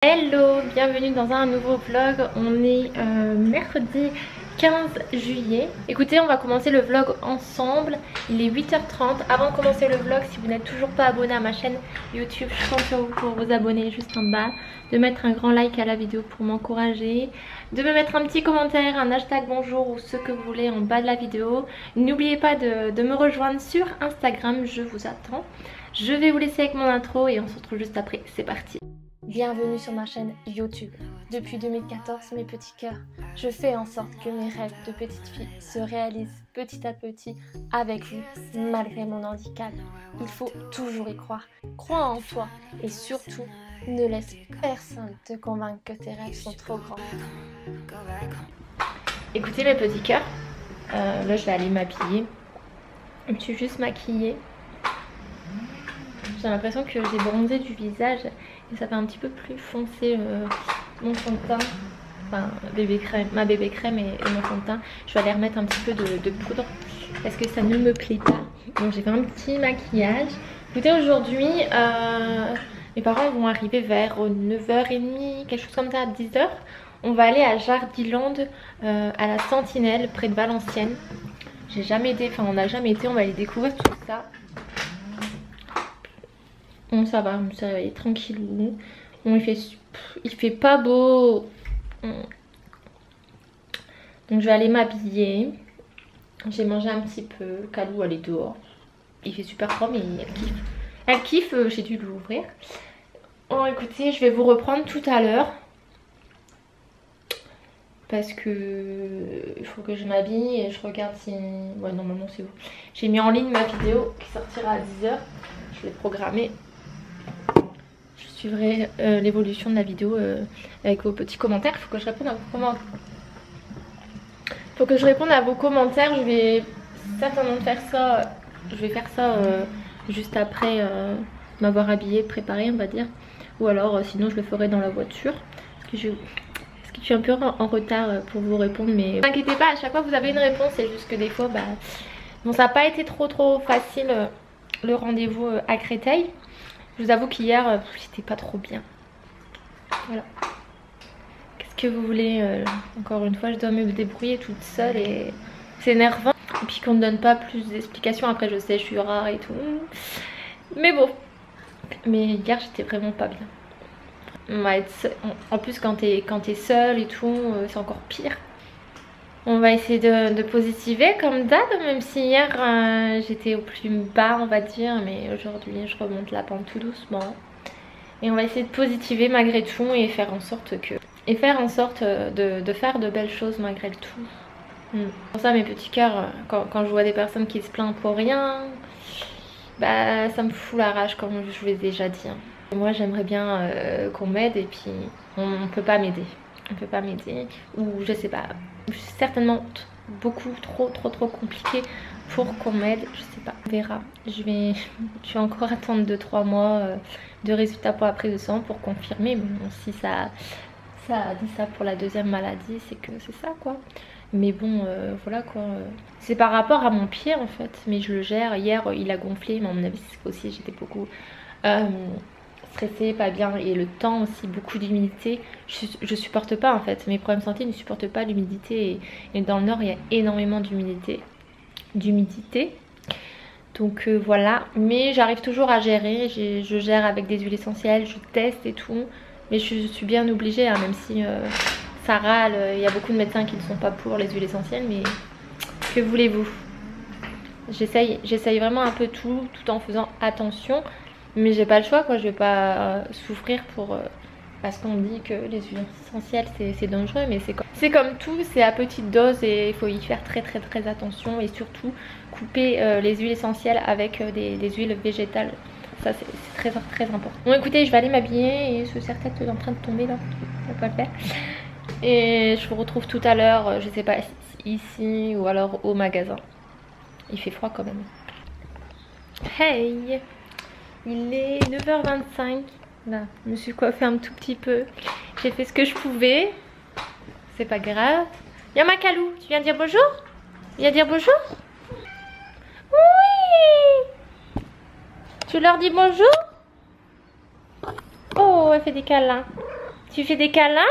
Hello, bienvenue dans un nouveau vlog. On est mercredi 15 juillet. Écoutez, on va commencer le vlog ensemble. Il est 8h30. Avant de commencer le vlog, si vous n'êtes toujours pas abonné à ma chaîne YouTube, je compte sur vous pour vous abonner juste en bas, de mettre un grand like à la vidéo pour m'encourager, de me mettre un petit commentaire, un hashtag bonjour ou ce que vous voulez en bas de la vidéo. N'oubliez pas de me rejoindre sur Instagram, je vous attends. Je vais vous laisser avec mon intro et on se retrouve juste après. C'est parti. Bienvenue sur ma chaîne YouTube. Depuis 2014, mes petits cœurs, je fais en sorte que mes rêves de petite fille se réalisent petit à petit avec vous, malgré mon handicap. Il faut toujours y croire. Crois en toi et surtout, ne laisse personne te convaincre que tes rêves sont trop grands. Écoutez mes petits cœurs, là je vais aller m'habiller. Je me suis juste maquillée. J'ai l'impression que j'ai bronzé du visage et ça fait un petit peu plus foncé mon fond de teint. Enfin, ma bébé crème et mon fond de teint. Je vais aller remettre un petit peu de poudre parce que ça ne me plaît pas. Donc j'ai fait un petit maquillage. Écoutez, aujourd'hui, mes parents vont arriver vers 9h30, quelque chose comme ça, à 10h. On va aller à Jardiland, à la Sentinelle, près de Valenciennes. J'ai jamais été, enfin on n'a jamais été, on va aller découvrir tout ça. Bon, ça va, je me suis réveillée tranquillou. Bon, il fait pas beau. Donc je vais aller m'habiller. J'ai mangé un petit peu. Kalou, elle est dehors. Il fait super froid, mais elle kiffe. Elle kiffe, j'ai dû l'ouvrir. Bon, écoutez, je vais vous reprendre tout à l'heure. Parce que il faut que je m'habille et je regarde si... Ouais, normalement c'est bon. J'ai mis en ligne ma vidéo qui sortira à 10h. Je l'ai programmée. Je suivrai l'évolution de la vidéo avec vos petits commentaires. Il faut que je réponde à vos commentaires. Je vais certainement faire ça. Je vais faire ça juste après m'avoir habillée, préparée, on va dire. Ou alors sinon je le ferai dans la voiture. Parce que je suis un peu en retard pour vous répondre. Mais ne vous inquiétez pas, à chaque fois vous avez une réponse. C'est juste que des fois, bon, ça n'a pas été trop facile le rendez-vous à Créteil. Je vous avoue qu'hier, c'était pas trop bien. Voilà. Qu'est-ce que vous voulez encore une fois, je dois me débrouiller toute seule et c'est énervant. Et puis qu'on ne donne pas plus d'explications. Après, je sais, je suis rare et tout. Mais bon. Mais hier, j'étais vraiment pas bien. On va être seul. En plus, quand t'es seule et tout, c'est encore pire. On va essayer de positiver comme d'hab, même si hier j'étais au plus bas on va dire, mais aujourd'hui je remonte la pente tout doucement. Et on va essayer de positiver malgré tout et faire en sorte de faire de belles choses malgré le tout. Pour ça mes petits cœurs, quand je vois des personnes qui se plaignent pour rien, ça me fout la rage comme je vous l'ai déjà dit. Moi j'aimerais bien qu'on m'aide et puis on peut pas m'aider. On peut pas m'aider, ou je sais pas, certainement beaucoup trop compliqué pour qu'on m'aide, je sais pas, on verra. Je vais encore attendre 2-3 mois de résultats pour la prise de sang pour confirmer. Bon, si ça dit ça pour la deuxième maladie, c'est que c'est ça quoi. Mais bon, voilà quoi. C'est par rapport à mon pied en fait, mais je le gère. Hier il a gonflé, mais à mon avis c'est aussi j'étais beaucoup stressée, pas bien, et le temps aussi, beaucoup d'humidité. Je supporte pas en fait, mes problèmes de santé ne supportent pas l'humidité et dans le nord il y a énormément d'humidité. Donc voilà, mais j'arrive toujours à gérer, je gère avec des huiles essentielles, je teste et tout, mais je suis bien obligée, hein, même si ça râle, il y a beaucoup de médecins qui ne sont pas pour les huiles essentielles, mais que voulez-vous? J'essaye vraiment un peu tout en faisant attention. Mais j'ai pas le choix quoi, je vais pas souffrir parce qu'on me dit que les huiles essentielles c'est dangereux, mais c'est comme tout, c'est à petite dose et il faut y faire très attention et surtout couper les huiles essentielles avec des huiles végétales. Ça c'est très important. Bon écoutez, je vais aller m'habiller et ce serre-tête est en train de tomber là, on va pas le faire. Et je vous retrouve tout à l'heure, je sais pas ici ou alors au magasin. Il fait froid quand même. Hey! Il est 9h25. Là, je me suis coiffée un tout petit peu. J'ai fait ce que je pouvais. C'est pas grave. Viens ma Kalou, tu viens dire bonjour? Tu viens dire bonjour? Oui! Tu leur dis bonjour? Oh, elle fait des câlins. Tu fais des câlins?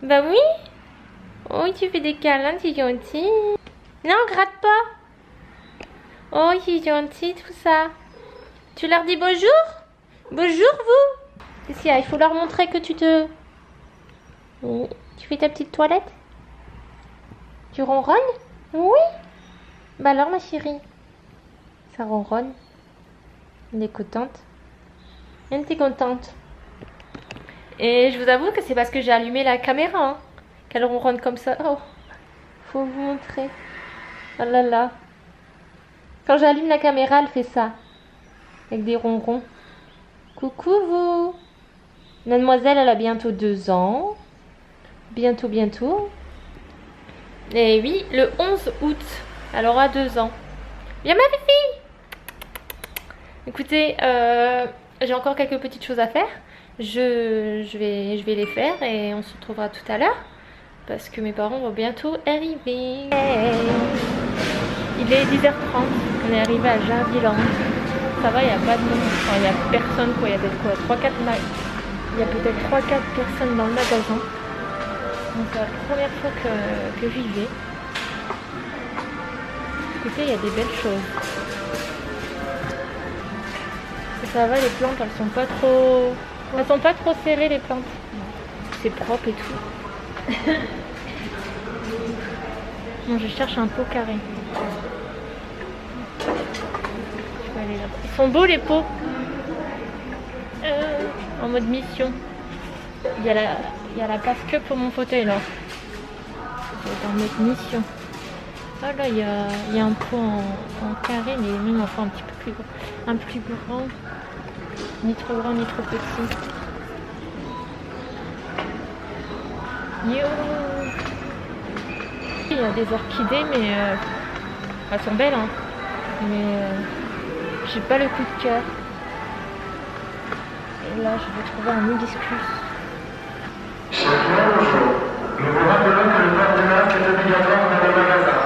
Bah oui. Oh, tu fais des câlins, c'est gentil. Non, gratte pas. Oh, c'est gentil tout ça. Tu leur dis bonjour? Bonjour vous. Qu'est-ce qu'il y a? Il faut leur montrer que tu te... Oui. Tu fais ta petite toilette? Tu ronronnes? Oui. Bah alors ma chérie. Ça ronronne. Elle est contente. Elle était contente. Et je vous avoue que c'est parce que j'ai allumé la caméra hein, qu'elle ronronne comme ça. Oh, faut vous montrer. Oh là là. Quand j'allume la caméra, elle fait ça. Avec des ronrons. Coucou vous. Mademoiselle, elle a bientôt 2 ans. Bientôt. Et oui, le 11 août, elle aura 2 ans. Viens ma fille. Écoutez, j'ai encore quelques petites choses à faire. Je vais les faire et on se retrouvera tout à l'heure. Parce que mes parents vont bientôt arriver. Il est 10h30, on est arrivé à Jardiland. Ça va, il n'y a pas de monde. Enfin, il n'y a personne quoi, il y a peut-être quoi, 3-4 il y a peut-être 3-4 personnes dans le magasin. Donc c'est la première fois que j'y vais. Écoutez, il y a des belles choses. Et ça va, les plantes, elles sont pas trop serrées les plantes. C'est propre et tout. Bon, je cherche un pot carré. Je vais aller là-bas. Ils sont beaux les pots. En mode mission. Il y a la place que pour mon fauteuil là. Je vais être en mode mission. Ah là, il y a un pot en carré, mais même enfin un petit peu plus grand. Un plus grand. Ni trop grand, ni trop petit. Yo. Il y a des orchidées, mais elles sont belles, hein. Mais j'ai pas le coup de cœur. Et là, je vais trouver un hibiscus. Nous vous rappelons que le port du masque est obligatoire dans le magasin.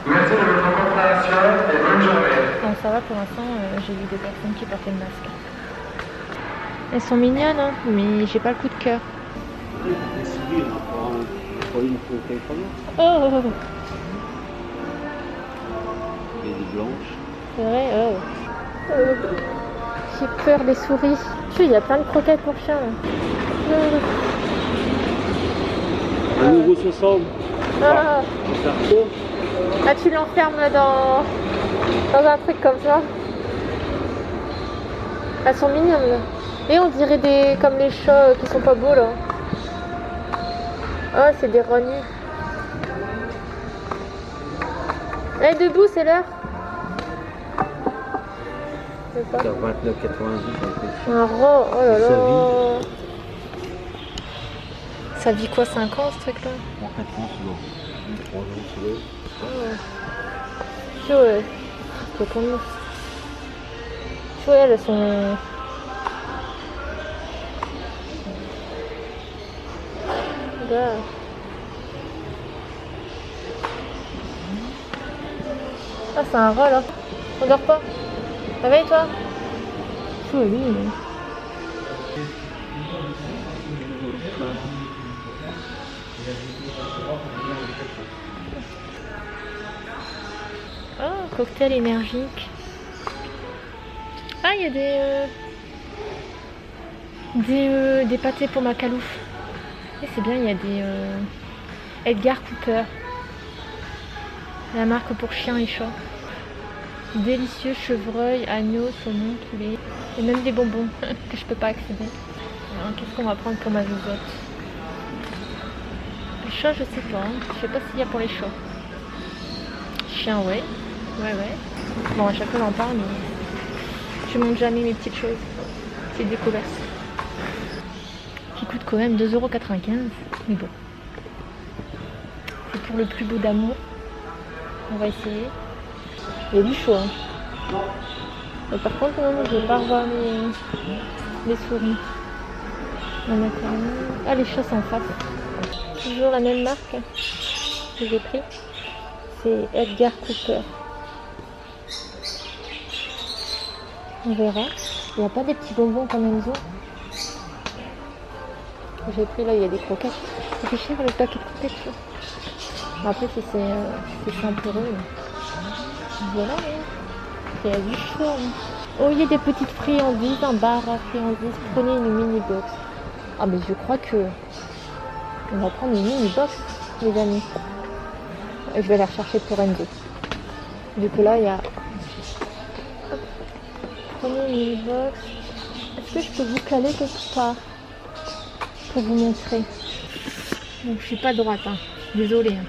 Merci de votre compréhension et bonne journée. Bon, ça va pour l'instant, j'ai vu des personnes qui portaient le masque. Elles sont mignonnes, hein, mais j'ai pas le coup de cœur. Oh, Il y a des blanches. c'est vrai, oh. J'ai peur des souris. Il y a plein de croquettes pour chiens. Un nouveau 60. Ah. Carrefour. Ah, tu l'enfermes dans un truc comme ça. Elles sont mignonnes là. Et on dirait comme les chats qui sont pas beaux là. Oh, c'est des rognons. Eh, debout, c'est l'heure. C'est à 29,90. Un rat, oh là là. Ça Ça vit quoi, 5 ans ce truc là? 4 ans sous 3 ans sous l'eau. Chaud, ouais. C'est comme nous. Chaud, elles sont... Regarde. Ah, c'est un rat là. On dort pas. Réveille-toi. Chaud, oui. Oh, cocktail énergique. Ah, il y a des pâtés pour ma calouf. Et c'est bien, il y a des Edgar Cooper. La marque pour chiens et chats. Délicieux chevreuil, agneau, saumon, poulet. Et même des bonbons que je peux pas accéder. Qu'est-ce qu'on va prendre comme azozote? Les chats, je sais pas. Je sais pas s'il y a pour les chats. Chien, ouais. Ouais. Bon, à chaque fois j'en parle, mais je montre jamais mes petites choses. Petites découvertes. Qui coûte quand même 2,95 €. Mais bon. C'est pour le plus beau d'amour. On va essayer. Il y a du chaud. Hein. Mais par contre, non, je vais pas revoir les souris. Ah, les chats sont en face. Toujours la même marque que j'ai pris. C'est Edgar Cooper. On verra. Il n'y a pas des petits bonbons comme Enzo. que j'ai pris là, il y a des croquettes. Ça fait cher le paquet de croquettes. Là. Bon, après, si c'est simple pour eux. Voilà. Il y a du chaud. Hein. Oh, il y a des petites friandises, un bar à friandises. Prenez une mini box. Ah, mais je crois que on va prendre une mini box, les amis. Je vais aller rechercher pour Enzo. Du coup, là, il y a. Hop. Prenez une mini box. Est-ce que je peux vous caler quelque part pour vous montrer? Bon, je suis pas droite, hein. Désolée. Hein.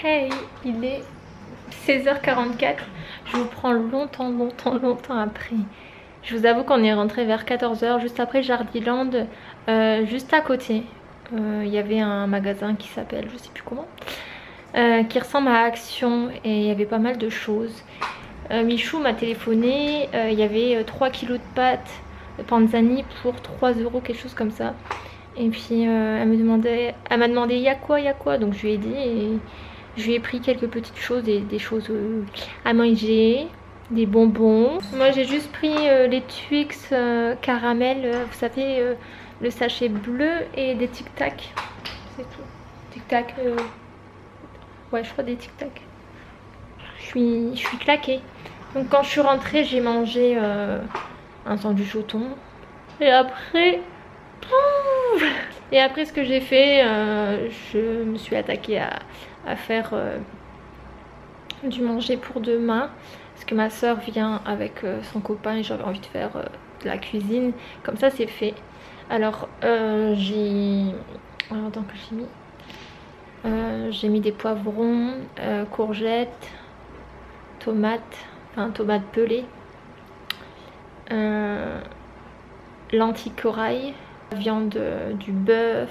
Hey, il est 16h44. Je vous prends longtemps après. Je vous avoue qu'on est rentré vers 14h, juste après Jardiland, juste à côté. Il y avait un magasin qui s'appelle, je sais plus comment, qui ressemble à Action et il y avait pas mal de choses. Michou m'a téléphoné, il y avait 3 kilos de pâtes Panzani pour 3 €, quelque chose comme ça. Et puis elle m'a demandé il y a quoi, donc je lui ai dit et je lui ai pris quelques petites choses, des choses à manger, des bonbons. Moi j'ai juste pris les Twix caramel, vous savez, le sachet bleu et des Tic Tac, c'est tout. Tic Tac, ouais je crois des Tic Tac. Je suis claquée. Donc quand je suis rentrée j'ai mangé un sandwich au thon. Et après... Et après ce que j'ai fait, je me suis attaquée à faire du manger pour demain. Parce que ma soeur vient avec son copain et j'avais envie de faire de la cuisine. Comme ça c'est fait. Alors attends que j'ai mis des poivrons, courgettes, tomates, enfin tomates pelées, lentilles corail, viande, du bœuf,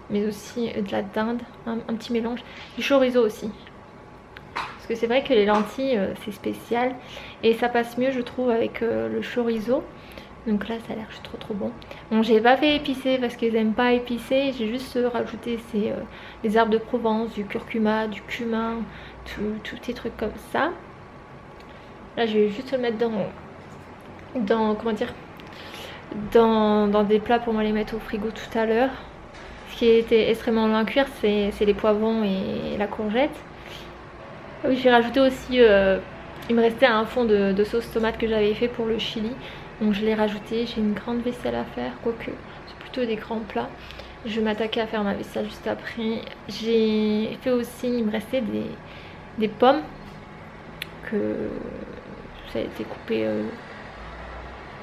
mais aussi de la dinde, un petit mélange, du chorizo aussi. Parce que c'est vrai que les lentilles c'est spécial et ça passe mieux je trouve avec le chorizo. Donc là ça a l'air trop bon. Bon j'ai pas fait épicé parce qu'ils aiment pas épicé, j'ai juste rajouté des herbes de Provence, du curcuma, du cumin, tous ces trucs comme ça. Là je vais juste le mettre dans comment dire, dans des plats pour moi les mettre au frigo tout à l'heure. Ce qui était extrêmement long à cuire c'est les poivrons et la courgette. Oui j'ai rajouté aussi, il me restait un fond de sauce tomate que j'avais fait pour le chili. Donc je l'ai rajouté, j'ai une grande vaisselle à faire, quoique c'est plutôt des grands plats. Je vais m'attaquer à faire ma vaisselle juste après. J'ai fait aussi, il me restait des pommes que ça a été coupé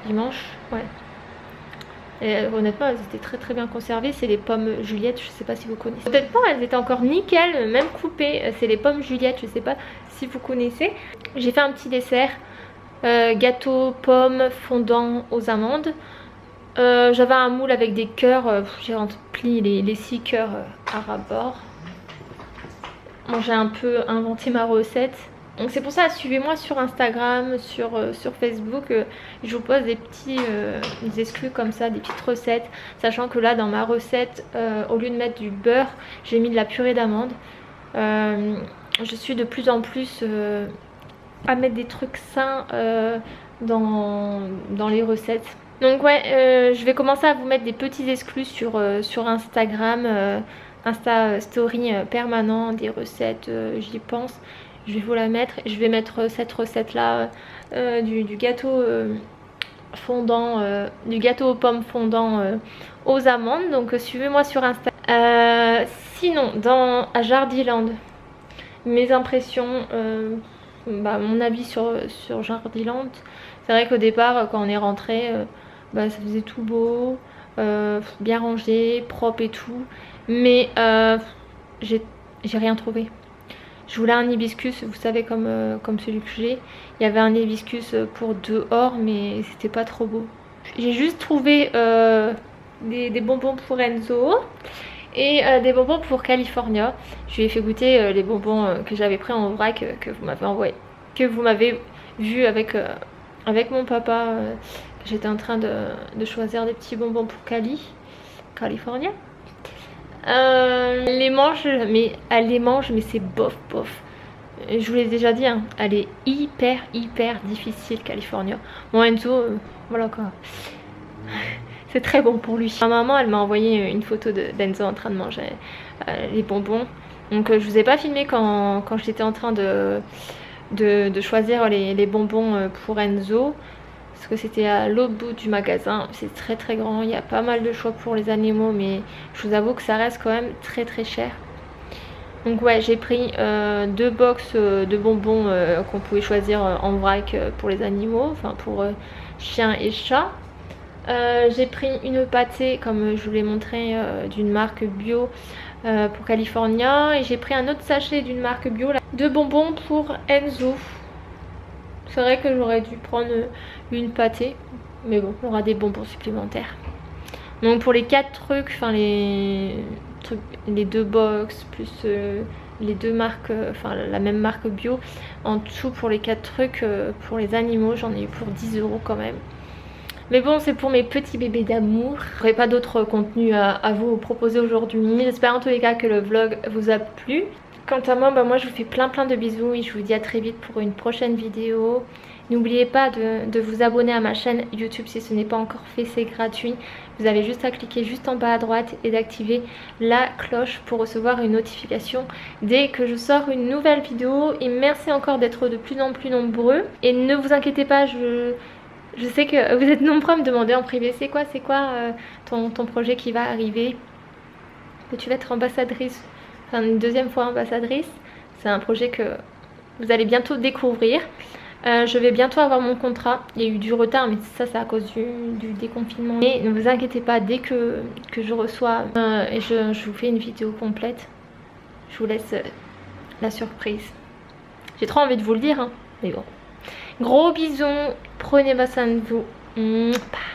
dimanche, ouais. Et honnêtement elles étaient très bien conservées. C'est les pommes Juliette, je sais pas si vous connaissez. Peut-être pas, elles étaient encore nickel, même coupées. C'est les pommes Juliette, je sais pas si vous connaissez. J'ai fait un petit dessert, gâteau pomme fondant aux amandes. J'avais un moule avec des cœurs, j'ai rempli les 6 cœurs à ras-bord. Bon, j'ai un peu inventé ma recette. Donc c'est pour ça, suivez-moi sur Instagram, sur Facebook. Je vous pose des petits des exclus comme ça, des petites recettes. Sachant que là dans ma recette, au lieu de mettre du beurre, j'ai mis de la purée d'amande. Je suis de plus en plus à mettre des trucs sains dans les recettes. Donc ouais, je vais commencer à vous mettre des petits exclus sur Instagram, Insta Story permanent, des recettes, j'y pense. Je vais vous la mettre. Je vais mettre cette recette là du gâteau fondant, du gâteau aux pommes fondant aux amandes. Donc suivez-moi sur Insta. Sinon à Jardiland, mes impressions, mon avis sur Jardiland. C'est vrai qu'au départ quand on est rentré, bah, ça faisait tout beau, bien rangé, propre et tout. Mais j'ai rien trouvé. Je voulais un hibiscus, vous savez, comme celui que j'ai. Il y avait un hibiscus pour dehors, mais c'était pas trop beau. J'ai juste trouvé des bonbons pour Enzo et des bonbons pour California. Je lui ai fait goûter les bonbons que j'avais pris en vrac que vous m'avez envoyé, que vous m'avez vu avec mon papa. J'étais en train de choisir des petits bonbons pour California. Elle les mange, mais c'est bof. Je vous l'ai déjà dit, hein, elle est hyper difficile, California. Bon, Enzo, voilà quoi. C'est très bon pour lui. Ma maman, elle m'a envoyé une photo d'Enzo en train de manger les bonbons. Donc je vous ai pas filmé quand j'étais en train de choisir les bonbons pour Enzo. Parce que c'était à l'autre bout du magasin. C'est très grand. Il y a pas mal de choix pour les animaux. Mais je vous avoue que ça reste quand même très cher. Donc ouais, j'ai pris 2 box de bonbons qu'on pouvait choisir en vrac pour les animaux. Enfin pour chiens et chats. J'ai pris une pâtée comme je vous l'ai montré d'une marque bio pour California. Et j'ai pris un autre sachet d'une marque bio là, de bonbons pour Enzo. C'est vrai que j'aurais dû prendre une pâtée, mais bon, on aura des bonbons supplémentaires. Donc pour les 4 trucs, enfin les 2 box plus les 2 marques, enfin la même marque bio, en tout pour les 4 trucs pour les animaux, j'en ai eu pour 10 € quand même. Mais bon, c'est pour mes petits bébés d'amour. Je n'aurai pas d'autres contenus à vous proposer aujourd'hui. J'espère en tous les cas que le vlog vous a plu. Quant à moi, moi je vous fais plein de bisous et je vous dis à très vite pour une prochaine vidéo. N'oubliez pas de vous abonner à ma chaîne YouTube si ce n'est pas encore fait, c'est gratuit. Vous avez juste à cliquer juste en bas à droite et d'activer la cloche pour recevoir une notification dès que je sors une nouvelle vidéo. Et merci encore d'être de plus en plus nombreux. Et ne vous inquiétez pas, je sais que vous êtes nombreux à me demander en privé c'est quoi ton projet qui va arriver. Que tu vas être ambassadrice, enfin une deuxième fois ambassadrice. C'est un projet que vous allez bientôt découvrir. Je vais bientôt avoir mon contrat. Il y a eu du retard, mais ça c'est à cause du déconfinement. Mais ne vous inquiétez pas, dès que je reçois et je vous fais une vidéo complète, je vous laisse la surprise. J'ai trop envie de vous le dire, hein, mais bon. Gros bisous, prenez bien soin de vous. Bye.